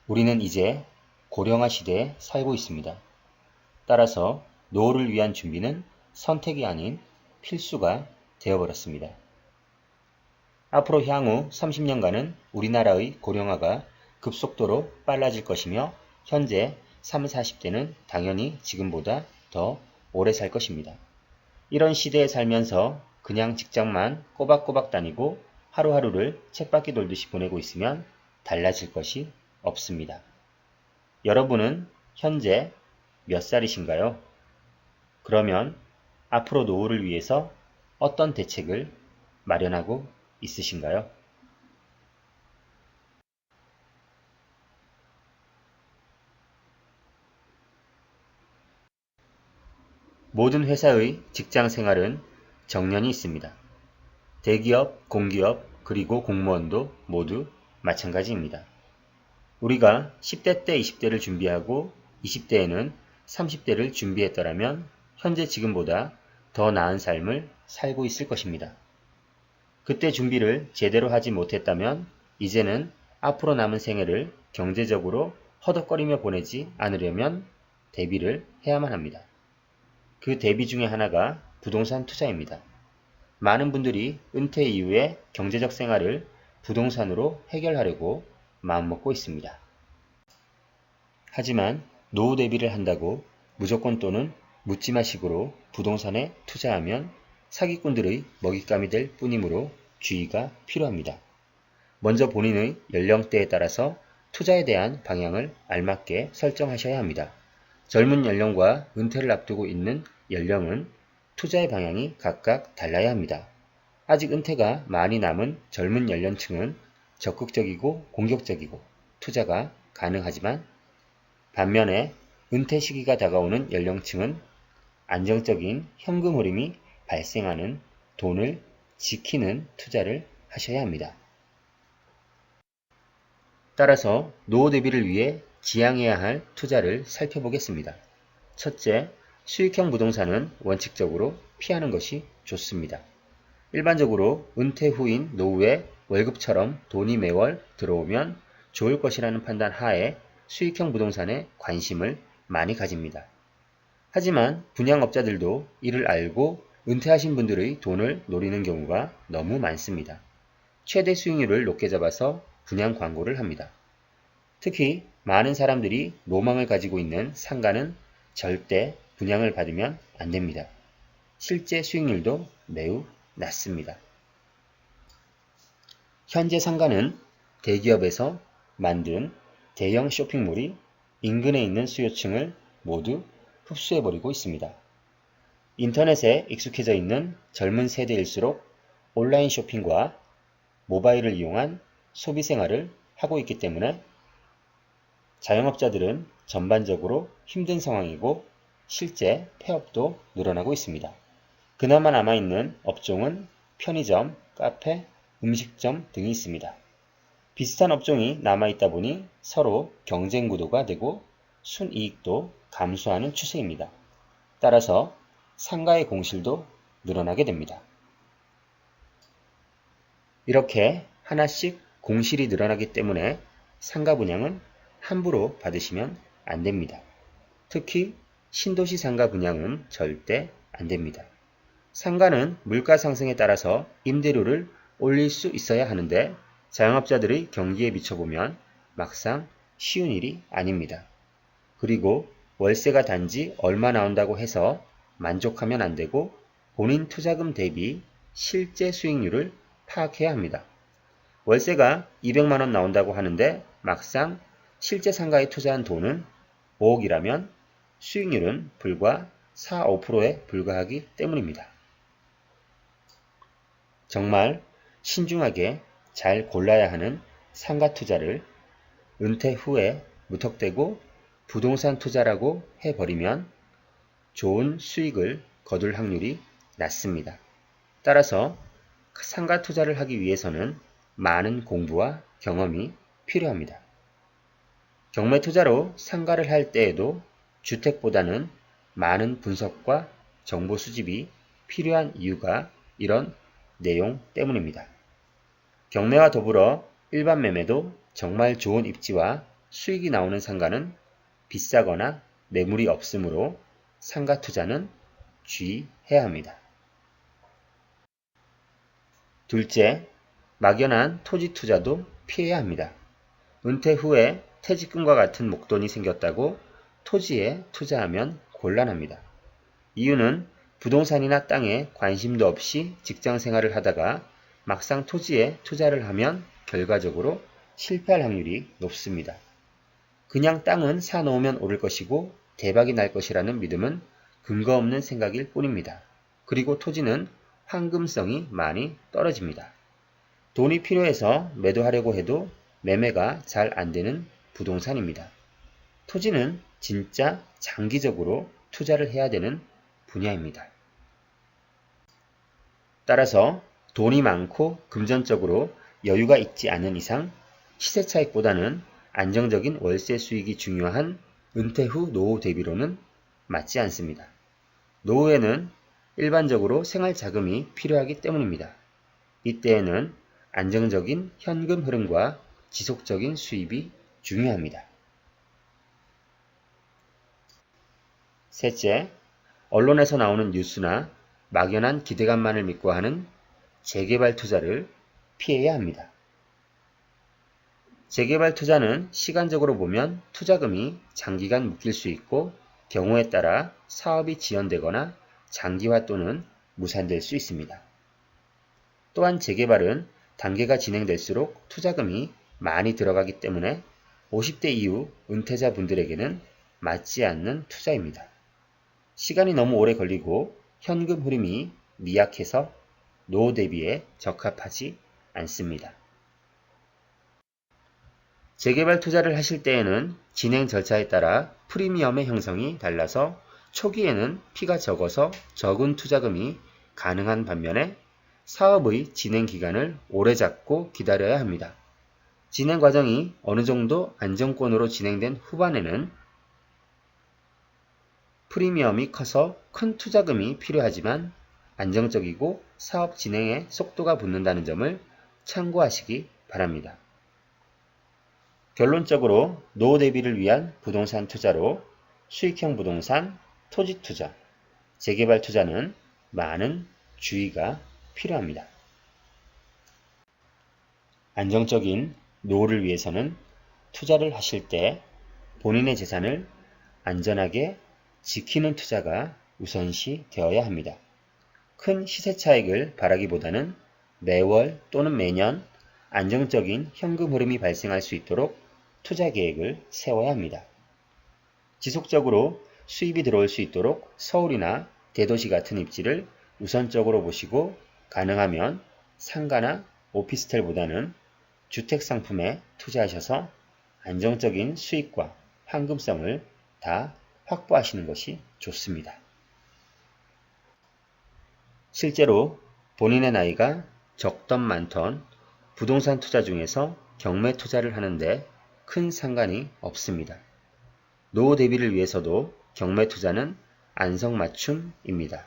우리는 이제 고령화 시대에 살고 있습니다. 따라서 노후를 위한 준비는 선택이 아닌 필수가 되어버렸습니다. 앞으로 향후 30년간은 우리나라의 고령화가 급속도로 빨라질 것이며 현재 30, 40대는 당연히 지금보다 더 오래 살 것입니다. 이런 시대에 살면서 그냥 직장만 꼬박꼬박 다니고 하루하루를 쳇바퀴 돌듯이 보내고 있으면 달라질 것이 없습니다. 여러분은 현재 몇 살이신가요? 그러면 앞으로 노후를 위해서 어떤 대책을 마련하고 있으신가요? 모든 회사의 직장 생활은 정년이 있습니다. 대기업, 공기업, 그리고 공무원도 모두 마찬가지입니다. 우리가 10대 때 20대를 준비하고 20대에는 30대를 준비했더라면 현재 지금보다 더 나은 삶을 살고 있을 것입니다. 그때 준비를 제대로 하지 못했다면 이제는 앞으로 남은 생애를 경제적으로 허덕거리며 보내지 않으려면 대비를 해야만 합니다. 그 대비 중에 하나가 부동산 투자입니다. 많은 분들이 은퇴 이후에 경제적 생활을 부동산으로 해결하려고 마음먹고 있습니다. 하지만 노후 대비를 한다고 무조건 또는 묻지마식으로 부동산에 투자하면 사기꾼들의 먹잇감이 될 뿐이므로 주의가 필요합니다. 먼저 본인의 연령대에 따라서 투자에 대한 방향을 알맞게 설정하셔야 합니다. 젊은 연령과 은퇴를 앞두고 있는 연령은 투자의 방향이 각각 달라야 합니다. 아직 은퇴가 많이 남은 젊은 연령층은 적극적이고 공격적이고 투자가 가능하지만 반면에 은퇴 시기가 다가오는 연령층은 안정적인 현금 흐름이 발생하는 돈을 지키는 투자를 하셔야 합니다. 따라서 노후 대비를 위해 지향해야 할 투자를 살펴보겠습니다. 첫째, 수익형 부동산은 원칙적으로 피하는 것이 좋습니다. 일반적으로 은퇴 후인 노후에 월급처럼 돈이 매월 들어오면 좋을 것이라는 판단 하에 수익형 부동산에 관심을 많이 가집니다. 하지만 분양업자들도 이를 알고 은퇴하신 분들의 돈을 노리는 경우가 너무 많습니다. 최대 수익률을 높게 잡아서 분양 광고를 합니다. 특히 많은 사람들이 로망을 가지고 있는 상가는 절대 분양을 받으면 안 됩니다. 실제 수익률도 매우 낮습니다. 현재 상가는 대기업에서 만든 대형 쇼핑몰이 인근에 있는 수요층을 모두 흡수해버리고 있습니다. 인터넷에 익숙해져 있는 젊은 세대일수록 온라인 쇼핑과 모바일을 이용한 소비 생활을 하고 있기 때문에 자영업자들은 전반적으로 힘든 상황이고 실제 폐업도 늘어나고 있습니다. 그나마 남아있는 업종은 편의점, 카페, 음식점 등이 있습니다. 비슷한 업종이 남아있다 보니 서로 경쟁 구도가 되고 순이익도 감소하는 추세입니다. 따라서 상가의 공실도 늘어나게 됩니다. 이렇게 하나씩 공실이 늘어나기 때문에 상가 분양은 함부로 받으시면 안 됩니다. 특히 신도시 상가 분양은 절대 안 됩니다. 상가는 물가 상승에 따라서 임대료를 올릴 수 있어야 하는데 자영업자들의 경기에 비춰보면 막상 쉬운 일이 아닙니다. 그리고 월세가 단지 얼마 나온다고 해서 만족하면 안 되고 본인 투자금 대비 실제 수익률을 파악해야 합니다. 월세가 200만원 나온다고 하는데 막상 실제 상가에 투자한 돈은 5억이라면 수익률은 불과 4, 5%에 불과하기 때문입니다. 정말 신중하게 잘 골라야 하는 상가 투자를 은퇴 후에 무턱대고 부동산 투자라고 해버리면 좋은 수익을 거둘 확률이 낮습니다. 따라서 상가 투자를 하기 위해서는 많은 공부와 경험이 필요합니다. 경매 투자로 상가를 할 때에도 주택보다는 많은 분석과 정보 수집이 필요한 이유가 이런 내용 때문입니다. 경매와 더불어 일반 매매도 정말 좋은 입지와 수익이 나오는 상가는 비싸거나 매물이 없으므로 상가 투자는 주의해야 합니다. 둘째, 막연한 토지 투자도 피해야 합니다. 은퇴 후에 퇴직금과 같은 목돈이 생겼다고 토지에 투자하면 곤란합니다. 이유는 부동산이나 땅에 관심도 없이 직장 생활을 하다가 막상 토지에 투자를 하면 결과적으로 실패할 확률이 높습니다. 그냥 땅은 사놓으면 오를 것이고 대박이 날 것이라는 믿음은 근거 없는 생각일 뿐입니다. 그리고 토지는 황금성이 많이 떨어집니다. 돈이 필요해서 매도하려고 해도 매매가 잘 안되는 부동산입니다. 토지는 진짜 장기적으로 투자를 해야 되는 분야입니다. 따라서 돈이 많고 금전적으로 여유가 있지 않은 이상 시세 차익보다는 안정적인 월세 수익이 중요한 은퇴 후 노후 대비로는 맞지 않습니다. 노후에는 일반적으로 생활 자금이 필요하기 때문입니다. 이때에는 안정적인 현금 흐름과 지속적인 수입이 중요합니다. 셋째, 언론에서 나오는 뉴스나 막연한 기대감만을 믿고 하는 재개발 투자를 피해야 합니다. 재개발 투자는 시간적으로 보면 투자금이 장기간 묶일 수 있고 경우에 따라 사업이 지연되거나 장기화 또는 무산될 수 있습니다. 또한 재개발은 단계가 진행될수록 투자금이 많이 들어가기 때문에 50대 이후 은퇴자 분들에게는 맞지 않는 투자입니다. 시간이 너무 오래 걸리고 현금 흐름이 미약해서 노후 대비에 적합하지 않습니다. 재개발 투자를 하실 때에는 진행 절차에 따라 프리미엄의 형성이 달라서 초기에는 피가 적어서 적은 투자금이 가능한 반면에 사업의 진행 기간을 오래 잡고 기다려야 합니다. 진행 과정이 어느 정도 안정권으로 진행된 후반에는 프리미엄이 커서 큰 투자금이 필요하지만 안정적이고 사업 진행에 속도가 붙는다는 점을 참고하시기 바랍니다. 결론적으로 노후 대비를 위한 부동산 투자로 수익형 부동산, 토지 투자, 재개발 투자는 많은 주의가 필요합니다. 안정적인 노후를 위해서는 투자를 하실 때 본인의 재산을 안전하게 지키는 투자가 우선시 되어야 합니다. 큰 시세 차익을 바라기보다는 매월 또는 매년 안정적인 현금 흐름이 발생할 수 있도록 투자 계획을 세워야 합니다. 지속적으로 수입이 들어올 수 있도록 서울이나 대도시 같은 입지를 우선적으로 보시고 가능하면 상가나 오피스텔보다는 주택 상품에 투자하셔서 안정적인 수익과 황금성을 다 확보하시는 것이 좋습니다. 실제로 본인의 나이가 적던 많던 부동산 투자 중에서 경매 투자를 하는데 큰 상관이 없습니다. 노후 대비를 위해서도 경매 투자는 안성맞춤입니다.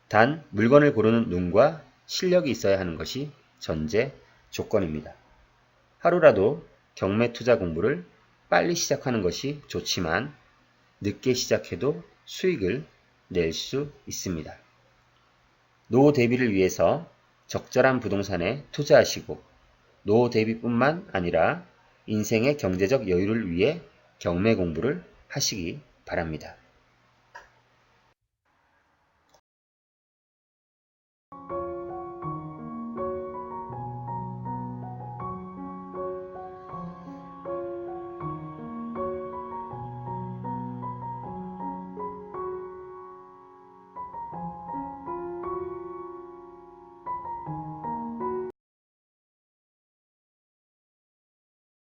단 물건을 고르는 눈과 실력이 있어야 하는 것이 전제 조건입니다. 하루라도 경매 투자 공부를 빨리 시작하는 것이 좋지만 늦게 시작해도 수익을 낼 수 있습니다. 노후 대비를 위해서 적절한 부동산에 투자하시고 노후 대비뿐만 아니라 인생의 경제적 여유를 위해 경매 공부를 하시기 바랍니다.